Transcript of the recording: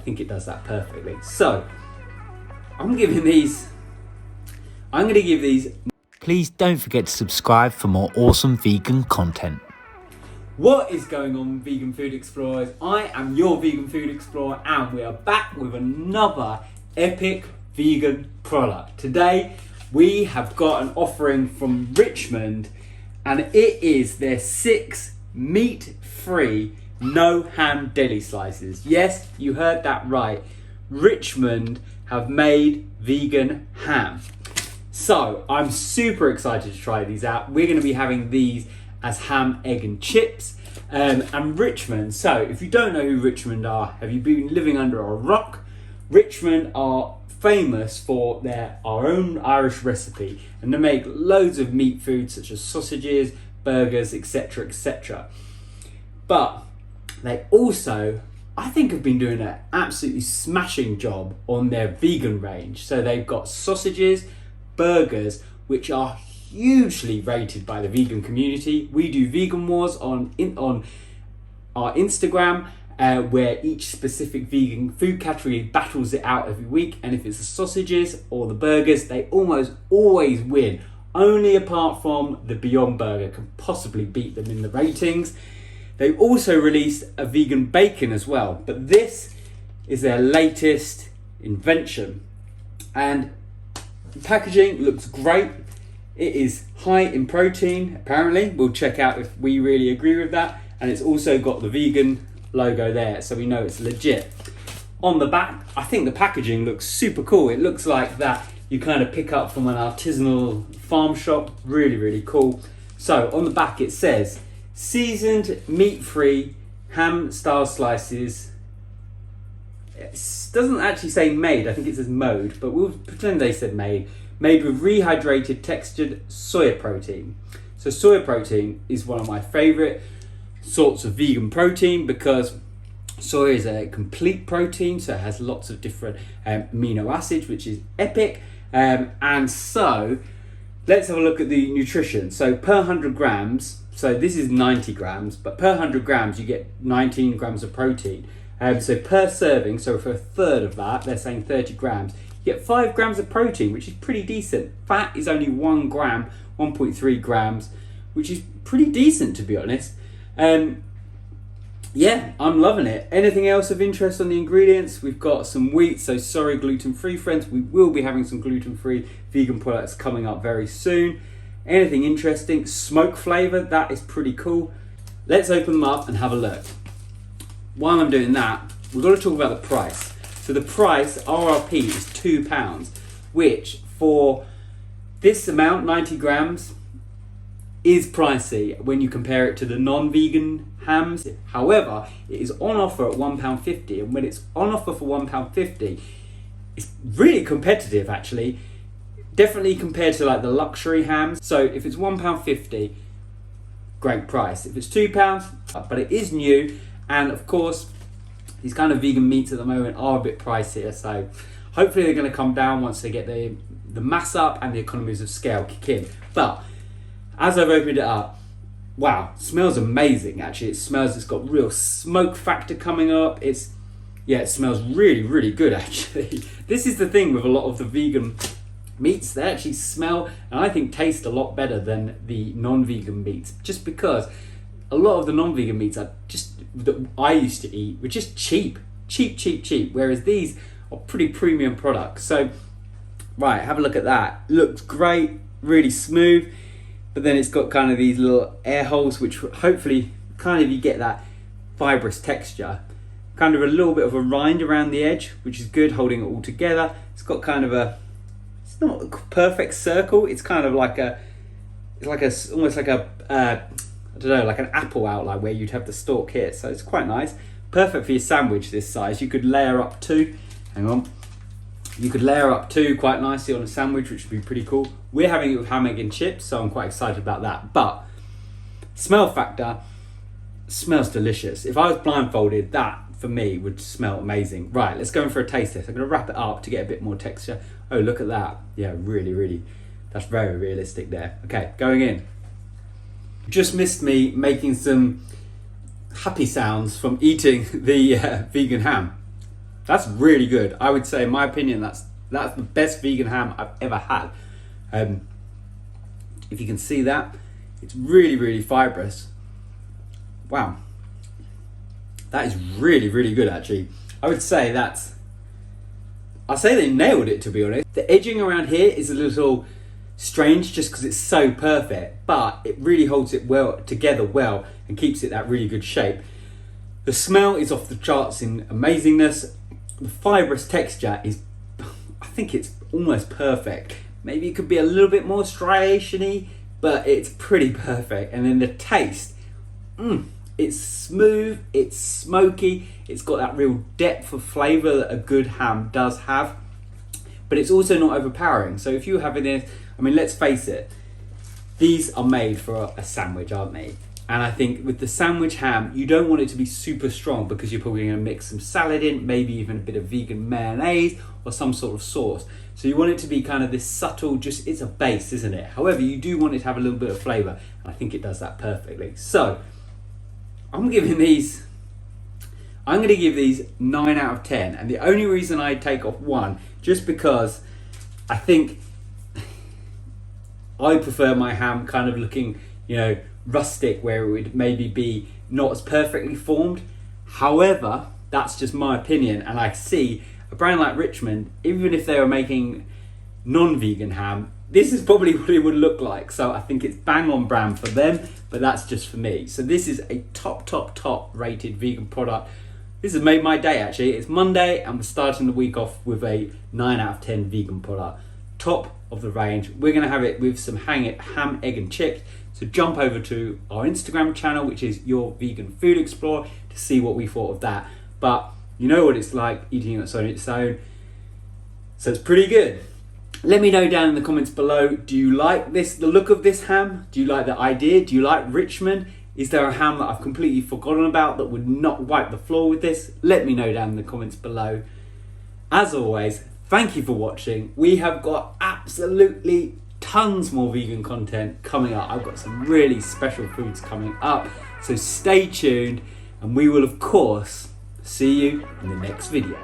think it does that perfectly. So I'm going to give these. Please don't forget to subscribe for more awesome vegan content. What is going on, vegan food explorers? I am your vegan food explorer, and we are back with another epic vegan product. Today we have got an offering from Richmond, and it is their 6 meat-free no ham deli slices. Yes, you heard that right. Richmond have made vegan ham. So I'm super excited to try these out. We're going to be having these as ham, egg and chips. And Richmond, so if you don't know who Richmond are, have you been living under a rock? Richmond are famous for our own Irish recipe, and they make loads of meat foods such as sausages, burgers, etc, etc. But they also, I think, have been doing an absolutely smashing job on their vegan range. So they've got sausages, burgers, which are hugely rated by the vegan community. We do Vegan Wars on our Instagram, where each specific vegan food category battles it out every week. And if it's the sausages or the burgers, they almost always win. Only apart from the Beyond Burger can possibly beat them in the ratings. They've also released a vegan bacon as well, but this is their latest invention. And the packaging looks great. It is high in protein, apparently. We'll check out if we really agree with that. And it's also got the vegan logo there, so we know it's legit. On the back, I think the packaging looks super cool. It looks like that you kind of pick up from an artisanal farm shop. Really, really cool. So on the back it says, seasoned meat-free ham style slices. It doesn't actually say made, I think it says mode, but we'll pretend they said made. Made with rehydrated textured soya protein. So soya protein is one of my favorite sorts of vegan protein because soya is a complete protein, so it has lots of different amino acids, which is epic. And so let's have a look at the nutrition. So per 100 grams, so this is 90 grams, but per 100 grams you get 19 grams of protein. So per serving, so for a third of that, they're saying 30 grams, you get 5 grams of protein, which is pretty decent. Fat is only 1 gram, 1.3 grams, which is pretty decent, to be honest. Yeah, I'm loving it. Anything else of interest on the ingredients? We've got some wheat, so sorry gluten-free friends, we will be having some gluten-free vegan products coming up very soon. Anything interesting? Smoke flavour, that is pretty cool. Let's open them up and have a look. While I'm doing that, we've got to talk about the price. So the price, RRP, is £2, which for this amount, 90 grams, is pricey when you compare it to the non-vegan hams. However, it is on offer at £1.50, and when it's on offer for £1.50, it's really competitive actually. Definitely compared to like the luxury hams. So if it's £1.50, great price. If it's £2, but it is new, and of course these kind of vegan meats at the moment are a bit pricier, so hopefully they're going to come down once they get the mass up and the economies of scale kick in. But as I've opened it up, wow, smells amazing actually. It smells, it's got real smoke factor coming up. It smells really, really good actually. This is the thing with a lot of the vegan meats, they actually smell and I think taste a lot better than the non-vegan meats, just because a lot of the non-vegan meats are just that I used to eat were just cheap, whereas these are pretty premium products. So right, have a look at that. Looks great, really smooth, but then it's got kind of these little air holes which hopefully kind of you get that fibrous texture, kind of a little bit of a rind around the edge, which is good, holding it all together. It's got kind of it's not a perfect circle, it's kind of like almost like a I don't know, like an apple outline where you'd have the stalk here. So it's quite nice. Perfect for your sandwich this size. You could layer up 2. Hang on. You could layer up 2 quite nicely on a sandwich, which would be pretty cool. We're having it with ham, egg and chips, so I'm quite excited about that. But smell factor, smells delicious. If I was blindfolded, that for me would smell amazing. Right, let's go in for a taste test. I'm going to wrap it up to get a bit more texture. Oh, look at that. Yeah, really, really, that's very realistic there. Okay, going in. Just missed me making some happy sounds from eating the vegan ham. That's really good. I would say, in my opinion, that's the best vegan ham I've ever had. If you can see that, it's really, really fibrous. Wow. That is really, really good, actually. I would say I'd say they nailed it, to be honest. The edging around here is a little strange just because it's so perfect, but it really holds it well together well and keeps it that really good shape. The smell is off the charts in amazingness. The fibrous texture is, I think it's almost perfect. Maybe it could be a little bit more striation-y, but it's pretty perfect. And then the taste, it's smooth, it's smoky, it's got that real depth of flavour that a good ham does have, but it's also not overpowering. So if you're having this, I mean, let's face it, these are made for a sandwich, aren't they? And I think with the sandwich ham, you don't want it to be super strong because you're probably going to mix some salad in, maybe even a bit of vegan mayonnaise or some sort of sauce. So you want it to be kind of this subtle, just, it's a base, isn't it? However, you do want it to have a little bit of flavour, and I think it does that perfectly. So I'm going to give these 9 out of 10. And the only reason I take off 1, just because I think I prefer my ham kind of looking, rustic, where it would maybe be not as perfectly formed. However, that's just my opinion, and I see a brand like Richmond, even if they were making non-vegan ham, this is probably what it would look like. So I think it's bang on brand for them, but that's just for me. So this is a top rated vegan product. This has made my day, actually. It's Monday and we're starting the week off with a 9 out of 10 vegan product. Top of the range. We're going to have it with some ham, egg and chips. So jump over to our Instagram channel, which is Your Vegan Food Explorer, to see what we thought of that. But you know what it's like eating it on its own. So it's pretty good. Let me know down in the comments below, do you like the look of this ham? Do you like the idea? Do you like Richmond? Is there a ham that I've completely forgotten about that would not wipe the floor with this? Let me know down in the comments below. As always, thank you for watching. We have got absolutely tons more vegan content coming up. I've got some really special foods coming up. So stay tuned and we will of course see you in the next video.